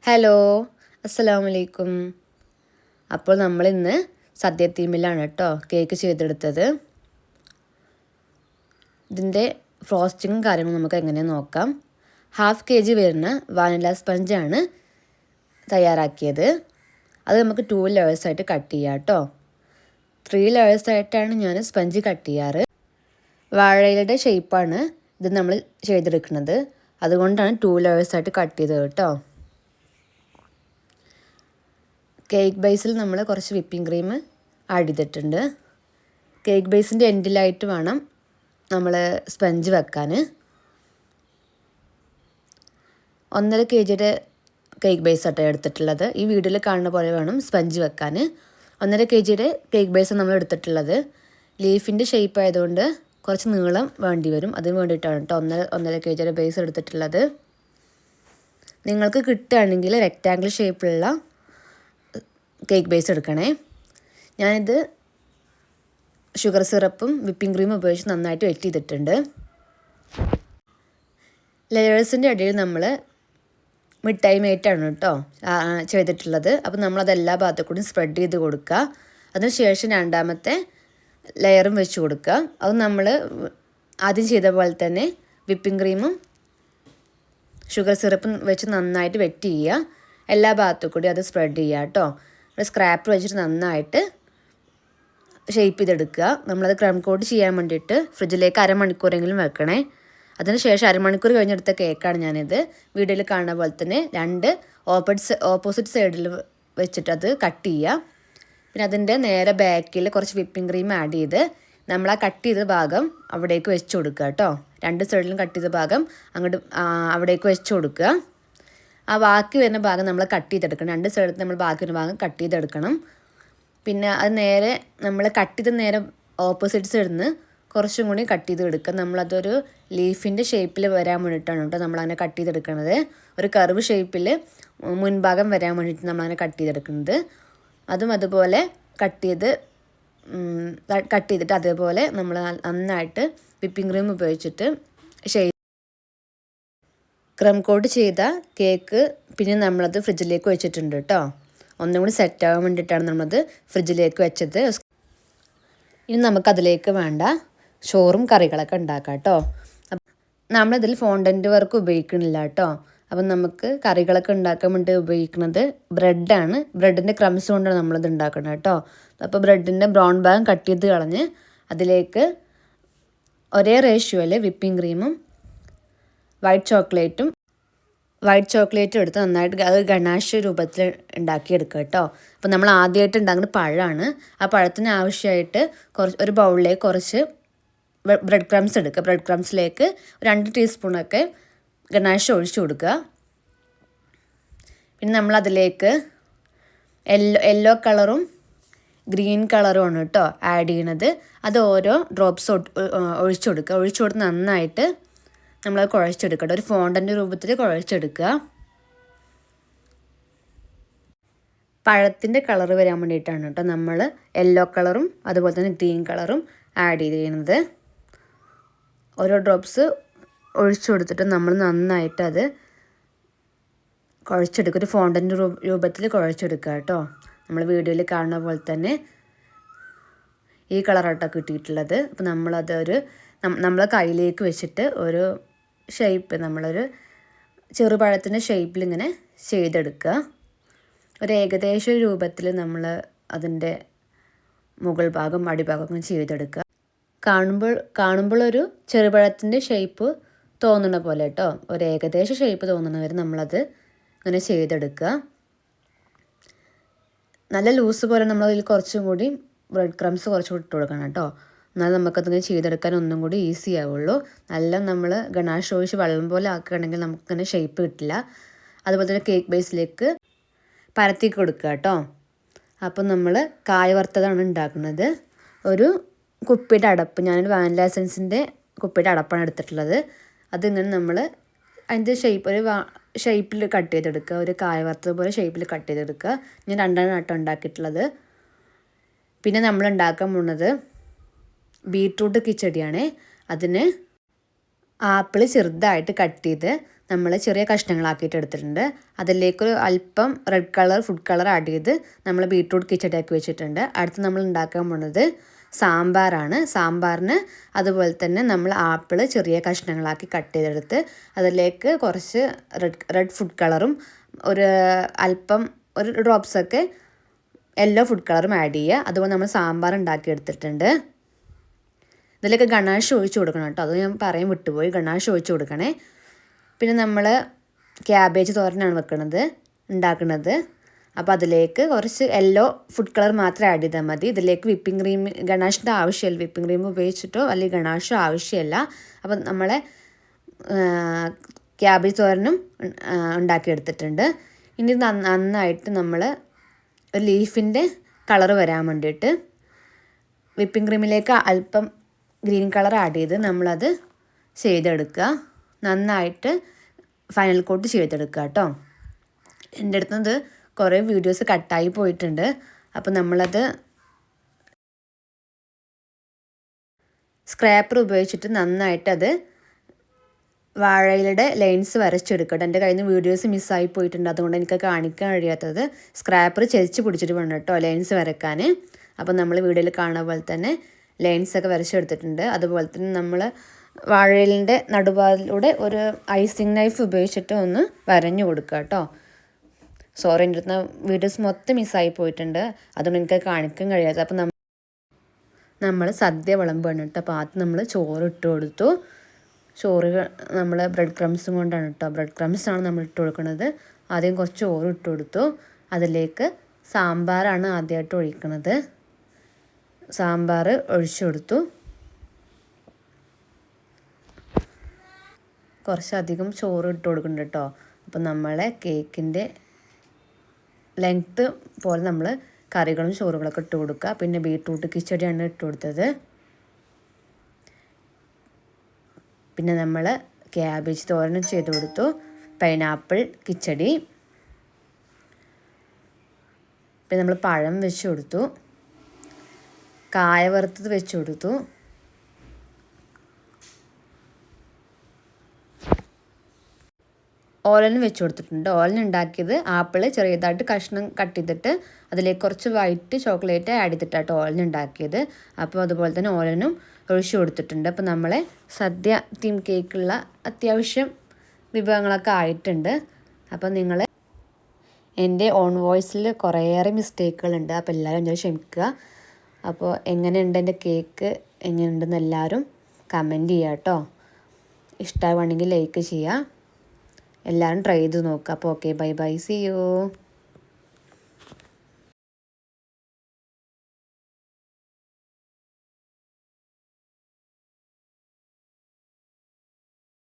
Hello, അസ്സലാമലൈക്കും. അപ്പോൾ നമ്മളിന്ന് സദ്യ തീമിലാണ് കേട്ടോ കേക്ക് ചെയ്തെടുത്തത്. ഇതിൻ്റെ ഫ്രോസ്റ്റിങ്ങും കാര്യങ്ങളും നമുക്ക് എങ്ങനെയാണ് നോക്കാം. 1/2 kg വരുന്ന വാനില സ്പഞ്ചാണ് തയ്യാറാക്കിയത്. അത് നമുക്ക് 2 ലെയേഴ്സായിട്ട് കട്ട് ചെയ്യാം കേട്ടോ. 3 ലെയേഴ്സായിട്ടാണ് ഞാൻ സ്പഞ്ച് കട്ട് ചെയ്യാറ്. വാഴയിലയുടെ ഷേപ്പാണ് ഇത് നമ്മൾ ചെയ്തെടുക്കുന്നത്. അതുകൊണ്ടാണ് 2 ലെയേഴ്സായിട്ട് കട്ട് ചെയ്തത് കേട്ടോ. കേക്ക് ബേസിൽ നമ്മൾ കുറച്ച് വിപ്പിംഗ് ക്രീം ആഡ് ചെയ്തിട്ടുണ്ട്. കേക്ക് ബേസിൻ്റെ എൻഡിലായിട്ട് വേണം നമ്മൾ സ്പഞ്ച് വെക്കാൻ. 1.5 kgയുടെ കേക്ക് ബേസ് ആട്ടോ എടുത്തിട്ടുള്ളത്. ഈ വീഡിയോയിൽ കാണുന്ന പോലെ വേണം സ്പഞ്ച് വെക്കാൻ. 1.5 kgയുടെ കേക്ക് ബേസ് നമ്മൾ എടുത്തിട്ടുള്ളത്. ലീഫിൻ്റെ ഷേപ്പ് ആയതുകൊണ്ട് കുറച്ച് നീളം വേണ്ടി വരും. അതിന് വേണ്ടിയിട്ടാണ് കേട്ടോ 1.5 kgയുടെ ബേസ് എടുത്തിട്ടുള്ളത്. നിങ്ങൾക്ക് കിട്ടുകയാണെങ്കിൽ റെക്റ്റാങ്കിൾ ഷേപ്പിലുള്ള കേക്ക് ബേസ് എടുക്കണേ. ഞാനിത് ഷുഗർ സിറപ്പും വിപ്പിംഗ് ക്രീമും ഉപയോഗിച്ച് നന്നായിട്ട് വെറ്റ് ചെയ്തിട്ടുണ്ട്. ലെയേഴ്സിൻ്റെ ഇടയിൽ നമ്മൾ മിഠായി മേറ്റാണ് കേട്ടോ ചെയ്തിട്ടുള്ളത്. അപ്പോൾ നമ്മളത് എല്ലാ ഭാഗത്തു കൂടി സ്പ്രെഡ് ചെയ്ത് കൊടുക്കുക. അതിനുശേഷം രണ്ടാമത്തെ ലെയറും വെച്ച് കൊടുക്കുക. അത് നമ്മൾ ആദ്യം ചെയ്ത പോലെ തന്നെ വിപ്പിംഗ് ക്രീമും ഷുഗർ സിറപ്പും വെച്ച് നന്നായിട്ട് വെറ്റ് ചെയ്യുക. എല്ലാ ഭാഗത്തു കൂടി അത് സ്പ്രെഡ് ചെയ്യുക കേട്ടോ. സ്ക്രാപ്പർ വെച്ചിട്ട് നന്നായിട്ട് ഷേപ്പ് ചെയ്തെടുക്കുക. നമ്മളത് ക്രം കോട്ട് ചെയ്യാൻ വേണ്ടിയിട്ട് ഫ്രിഡ്ജിലേക്ക് 1/2 മണിക്കൂറെങ്കിലും വെക്കണേ. അതിനുശേഷം 1/2 മണിക്കൂർ കഴിഞ്ഞെടുത്ത കേക്കാണ് ഞാനിത്. വീഡിയോയിൽ കാണുന്ന പോലെ തന്നെ 2 ഓപ്പോസിറ്റ് സൈഡിൽ വെച്ചിട്ട് അത് കട്ട് ചെയ്യുക. പിന്നെ അതിൻ്റെ നേരെ ബാക്കിൽ കുറച്ച് വിപ്പിംഗ് ക്രീം ആഡ് ചെയ്ത് നമ്മൾ ആ കട്ട് ചെയ്ത ഭാഗം അവിടേക്ക് വെച്ച് കൊടുക്കുക കേട്ടോ. 2 സൈഡിലും കട്ട് ചെയ്ത ഭാഗം അങ്ങോട്ട് അവിടേക്ക് വെച്ച് കൊടുക്കുക. ആ ബാക്കി വരുന്ന ഭാഗം നമ്മൾ കട്ട് ചെയ്തെടുക്കണം. 2 സൈഡിൽ നമ്മൾ ബാക്കി വരുന്ന ഭാഗം കട്ട് ചെയ്തെടുക്കണം. പിന്നെ അത് നേരെ നമ്മൾ കട്ട് ചെയ്ത് നേരെ ഓപ്പോസിറ്റ് സൈഡിൽ നിന്ന് കുറച്ചും കൂടി കട്ട് ചെയ്ത് എടുക്കുക. നമ്മളതൊരു ലീഫിൻ്റെ ഷേപ്പിൽ വരാൻ വേണ്ടിയിട്ടാണ് കേട്ടോ നമ്മളങ്ങനെ കട്ട് ചെയ്തെടുക്കുന്നത്. ഒരു കർവ് ഷേപ്പിൽ മുൻഭാഗം വരാൻ വേണ്ടിയിട്ട് നമ്മളങ്ങനെ കട്ട് ചെയ്തെടുക്കുന്നത്. അതും അതുപോലെ കട്ട് ചെയ്തിട്ട് അതേപോലെ നമ്മൾ നന്നായിട്ട് വിപ്പിംഗ് ക്രീം ഉപയോഗിച്ചിട്ട് ക്രം കോട്ട് ചെയ്ത കേക്ക് പിന്നെ നമ്മളത് ഫ്രിഡ്ജിലേക്ക് വെച്ചിട്ടുണ്ട് കേട്ടോ. ഒന്നും കൂടി സെറ്റ് ആവാൻ വേണ്ടിയിട്ടാണ് നമ്മളത് ഫ്രിഡ്ജിലേക്ക് വെച്ചത്. ഇനി നമുക്കതിലേക്ക് വേണ്ട ചോറും കറികളൊക്കെ ഉണ്ടാക്കാം കേട്ടോ. നമ്മളിതിൽ ഫോണ്ടൻറ്റ് വർക്ക് ഉപയോഗിക്കണില്ല കേട്ടോ. അപ്പം നമുക്ക് കറികളൊക്കെ ഉണ്ടാക്കാൻ വേണ്ടി ഉപയോഗിക്കുന്നത് ബ്രെഡാണ്. ബ്രെഡിൻ്റെ ക്രംസ് കൊണ്ടാണ് നമ്മളിത് ഉണ്ടാക്കുന്നത് കേട്ടോ. അപ്പോൾ ബ്രെഡിൻ്റെ ബ്രൗൺ ഭാഗം കട്ട് ചെയ്ത് കളഞ്ഞ് അതിലേക്ക് ഒരേ റേഷ്യോയിൽ വിപ്പിംഗ് ക്രീമും വൈറ്റ് ചോക്ലേറ്റും എടുത്ത് നന്നായിട്ട് അത് ഗണാഷ് രൂപത്തിൽ ഉണ്ടാക്കിയെടുക്കുക കേട്ടോ. അപ്പോൾ നമ്മൾ ആദ്യമായിട്ട് ഉണ്ടാക്കുന്നത് പഴമാണ്. ആ പഴത്തിന് ആവശ്യമായിട്ട് ഒരു ബൗളിലേക്ക് കുറച്ച് ബ്രെഡ് ക്രംസ് എടുക്കുക. ബ്രെഡ് ക്രംസിലേക്ക് 2 ടീസ്പൂണൊക്കെ ഗണാഷ് ഒഴിച്ചു കൊടുക്കുക. പിന്നെ നമ്മളതിലേക്ക് യെല്ലോ കളറും ഗ്രീൻ കളറുമാണ് കേട്ടോ ആഡ് ചെയ്യണത്. അത് ഓരോ ഡ്രോപ്സ് ഒഴിച്ചു കൊടുക്കുക. ഒഴിച്ചു കൊടുത്ത് നന്നായിട്ട് നമ്മളത് കുഴച്ചെടുക്കട്ടെ. ഒരു ഫോണ്ടൻ്റെ രൂപത്തിൽ കുഴച്ചെടുക്കുക. പഴത്തിൻ്റെ കളറ് വരാൻ വേണ്ടിയിട്ടാണ് കേട്ടോ നമ്മൾ യെല്ലോ കളറും അതുപോലെ തന്നെ ഗ്രീൻ കളറും ആഡ് ചെയ്യുന്നത്. ഓരോ ഡ്രോപ്സ് ഒഴിച്ചു കൊടുത്തിട്ട് നമ്മൾ നന്നായിട്ട് അത് കുഴച്ചെടുക്കുക. ഒരു ഫോണ്ടൻ്റെ രൂപത്തിൽ കുഴച്ചെടുക്കുക കേട്ടോ. നമ്മൾ വീഡിയോയിൽ കാണുന്ന പോലെ തന്നെ ഈ കളറാട്ടോ കിട്ടിയിട്ടുള്ളത്. അപ്പോൾ നമ്മളത് നമ്മളെ കയ്യിലേക്ക് വെച്ചിട്ട് ഒരു ഷേപ്പ് നമ്മളൊരു ചെറുപഴത്തിൻ്റെ ഷേപ്പിൽ ഇങ്ങനെ ചെയ്തെടുക്കുക. ഒരു ഏകദേശ രൂപത്തിൽ നമ്മൾ അതിൻ്റെ മുകൾ ഭാഗം അടിഭാഗം ചെയ്തെടുക്കുക. കാണുമ്പോൾ ഒരു ചെറുപഴത്തിൻ്റെ ഷേപ്പ് തോന്നുന്ന പോലെ കേട്ടോ. ഒരു ഏകദേശ ഷേപ്പ് തോന്നുന്നവർ നമ്മളത് ഇങ്ങനെ ചെയ്തെടുക്കുക. നല്ല ലൂസ് പോലെ നമ്മളതിൽ കുറച്ചും കൂടി ബ്രെഡ് ക്രംസ് കുറച്ചുകൂടി ഇട്ട് കൊടുക്കണം കേട്ടോ. എന്നാൽ നമുക്കതിങ്ങനെ ചെയ്തെടുക്കാൻ ഒന്നും കൂടി ഈസി ആവുള്ളൂ. നല്ല നമ്മൾ ഗണാഷ് ഒഴിച്ച് വെള്ളം പോലെ ആക്കുകയാണെങ്കിൽ നമുക്കിങ്ങനെ ഷേപ്പ് കിട്ടില്ല. അതുപോലെ തന്നെ കേക്ക് ബേസിലേക്ക് പരത്തി കൊടുക്കുക കേട്ടോ. അപ്പം നമ്മൾ കായ വറുത്തതാണ് ഉണ്ടാക്കുന്നത്. ഒരു കുപ്പിയുടെ അടപ്പ്, ഞാനൊരു വാനില എസൻസിൻ്റെ കുപ്പിയുടെ അടപ്പാണ് എടുത്തിട്ടുള്ളത്. അതിങ്ങനെ നമ്മൾ അതിൻ്റെ ഷേപ്പിൽ കട്ട് ചെയ്തെടുക്കുക. ഒരു കായ വറുത്തത് പോലെ ഷേപ്പിൽ കട്ട് ചെയ്തെടുക്കുക. ഞാൻ 2 ആട്ടോ ഉണ്ടാക്കിയിട്ടുള്ളത്. പിന്നെ നമ്മൾ ഉണ്ടാക്കാൻ പോകുന്നത് ബീട്രൂട്ട് കിച്ചടിയാണ്. അതിന് ആപ്പിൾ ചെറുതായിട്ട് കട്ട് ചെയ്ത് നമ്മൾ ചെറിയ കഷ്ണങ്ങളാക്കിയിട്ട് എടുത്തിട്ടുണ്ട്. അതിലേക്ക് അല്പം red colour food colour add ചെയ്ത് നമ്മൾ ബീട്രൂട്ട് കിച്ചടിയാക്കി വെച്ചിട്ടുണ്ട്. അടുത്ത് നമ്മൾ ഉണ്ടാക്കാൻ പോകുന്നത് സാമ്പാറാണ്. സാമ്പാറിന് അതുപോലെ തന്നെ നമ്മൾ ആപ്പിൾ ചെറിയ കഷ്ണങ്ങളാക്കി കട്ട് ചെയ്തെടുത്ത് അതിലേക്ക് കുറച്ച് റെഡ് ഫുഡ് കളറും അല്പം ഒരു ഡ്രോപ്സൊക്കെ യെല്ലോ ഫുഡ് കളറും ആഡ് ചെയ്യുക. അതുപോലെ നമ്മൾ സാമ്പാർ ഉണ്ടാക്കി എടുത്തിട്ടുണ്ട്. ഇതിലേക്ക് ഗണാഷ് ഒഴിച്ച് കൊടുക്കണം കേട്ടോ. അത് ഞാൻ പറയാൻ വിട്ടുപോയി. ഗണാഷ് ഒഴിച്ച് കൊടുക്കണേ. പിന്നെ നമ്മൾ ക്യാബേജ് തോരനാണ് ഉണ്ടാക്കുന്നത്. അപ്പോൾ അതിലേക്ക് കുറച്ച് യെല്ലോ ഫുഡ് കളർ മാത്രം ആഡ് ചെയ്താൽ മതി. ഇതിലേക്ക് വിപ്പിംഗ് ക്രീം ഗണാഷിൻ്റെ ആവശ്യമില്ല. വിപ്പിംഗ് ക്രീം ഉപയോഗിച്ചിട്ടോ അല്ലെങ്കിൽ ഗണാഷോ ആവശ്യമില്ല. അപ്പം നമ്മളെ ക്യാബേജ് തോരനും ഉണ്ടാക്കിയെടുത്തിട്ടുണ്ട്. ഇനി നന്നായിട്ട് നമ്മൾ ഒരു ലീഫിൻ്റെ കളർ വരാൻ വേണ്ടിയിട്ട് വിപ്പിംഗ് ക്രീമിലേക്ക് അല്പം ഗ്രീൻ കളർ ആഡ് ചെയ്ത് നമ്മളത് ചെയ്തെടുക്കുക. നന്നായിട്ട് ഫൈനൽ കോട്ട് ചെയ്തെടുക്കുക കേട്ടോ. എൻ്റെ അടുത്ത് കുറേ വീഡിയോസ് കട്ടായി പോയിട്ടുണ്ട്. അപ്പോൾ നമ്മളത് സ്ക്രാപ്പർ ഉപയോഗിച്ചിട്ട് നന്നായിട്ട് അത് വാഴയിലയുടെ ലൈൻസ് വരച്ചെടുക്കട്ടെ. എൻ്റെ കയ്യിൽ നിന്ന് വീഡിയോസ് മിസ്സായി പോയിട്ടുണ്ട്. അതുകൊണ്ട് എനിക്ക് കാണിക്കാൻ കഴിയാത്തത്. സ്ക്രാപ്പർ ചെരിച്ച് പിടിച്ചിട്ട് വേണം കേട്ടോ ലൈൻസ് വരയ്ക്കാൻ. അപ്പോൾ നമ്മൾ വീഡിയോയിൽ കാണുന്ന പോലെ തന്നെ ലൈൻസൊക്കെ വരച്ചെടുത്തിട്ടുണ്ട്. അതുപോലെ തന്നെ നമ്മൾ വാഴയിലിൻ്റെ നടുഭാഗത്തിലൂടെ ഒരു ഐസിങ് നൈഫ് ഉപയോഗിച്ചിട്ട് ഒന്ന് വരഞ്ഞു കൊടുക്കുക കേട്ടോ. സോറി, എൻ്റെ അടുത്ത് വീഡിയോസ് മൊത്തം മിസ്സായി പോയിട്ടുണ്ട്. അതുകൊണ്ട് എനിക്ക് കാണിക്കാൻ കഴിയാത്തത്. അപ്പോൾ നമ്മൾ സദ്യ വിളമ്പാണ് കേട്ടോ. അപ്പോൾ ആദ്യം നമ്മൾ ചോറ് ഇട്ട് കൊടുത്തു. ചോറ് നമ്മൾ ബ്രെഡ് ക്രംസും കൊണ്ടാണ് കേട്ടോ. ബ്രെഡ് ക്രംസാണ് നമ്മൾ ഇട്ട് കൊടുക്കുന്നത്. ആദ്യം കുറച്ച് ചോറ് ഇട്ട് കൊടുത്തു. അതിലേക്ക് സാമ്പാറാണ് ആദ്യമായിട്ട് ഒഴിക്കുന്നത്. സാമ്പാർ ഒഴിച്ചു കൊടുത്തു. കുറച്ചധികം ചോറ് ഇട്ട് കൊടുക്കുന്നുണ്ട് കേട്ടോ. അപ്പം നമ്മളെ കേക്കിൻ്റെ ലെങ്ത്ത് പോലെ നമ്മൾ കറികളും ചോറുകളൊക്കെ ഇട്ട് കൊടുക്കുക. പിന്നെ ബീട്രൂട്ട് കിച്ചടിയാണ് ഇട്ട് കൊടുത്തത്. പിന്നെ നമ്മൾ ക്യാബേജ് തോരനും ചെയ്ത് കൊടുത്തു. പൈനാപ്പിൾ കിച്ചടി. പിന്നെ നമ്മൾ പഴം വെച്ച് കൊടുത്തു. കായ വറുത്തത് വെച്ച് കൊടുത്തു. ഓലൻ വെച്ച് കൊടുത്തിട്ടുണ്ട്. ഓലൻ ഉണ്ടാക്കിയത് ആപ്പിൾ ചെറിയതായിട്ട് കഷ്ണം കട്ട് ചെയ്തിട്ട് അതിലേക്ക് കുറച്ച് വൈറ്റ് ചോക്ലേറ്റ് ആഡ് ചെയ്തിട്ടാട്ടോ ഓലൻ ഉണ്ടാക്കിയത്. അപ്പോൾ അതുപോലെ തന്നെ ഓലനും ഒഴിച്ചു കൊടുത്തിട്ടുണ്ട്. അപ്പോൾ നമ്മളെ സദ്യ തീം കേക്കുള്ള അത്യാവശ്യം വിഭവങ്ങളൊക്കെ ആയിട്ടുണ്ട്. അപ്പോൾ നിങ്ങൾ എൻ്റെ ഓൺ വോയിസിൽ കുറേയേറെ മിസ്റ്റേക്കുകളുണ്ട്. അപ്പോൾ എല്ലാവരും ഞാൻ ക്ഷമിക്കുക. അപ്പോൾ എങ്ങനെയുണ്ട് എൻ്റെ കേക്ക്, എങ്ങനെയുണ്ടെന്ന് എല്ലാവരും കമൻറ്റ് ചെയ്യുക കേട്ടോ. ഇഷ്ടമാവുകയാണെങ്കിൽ ലൈക്ക് ചെയ്യുക. എല്ലാവരും ട്രൈ ചെയ്ത് നോക്കുക. അപ്പോൾ okay, bye bye, see U.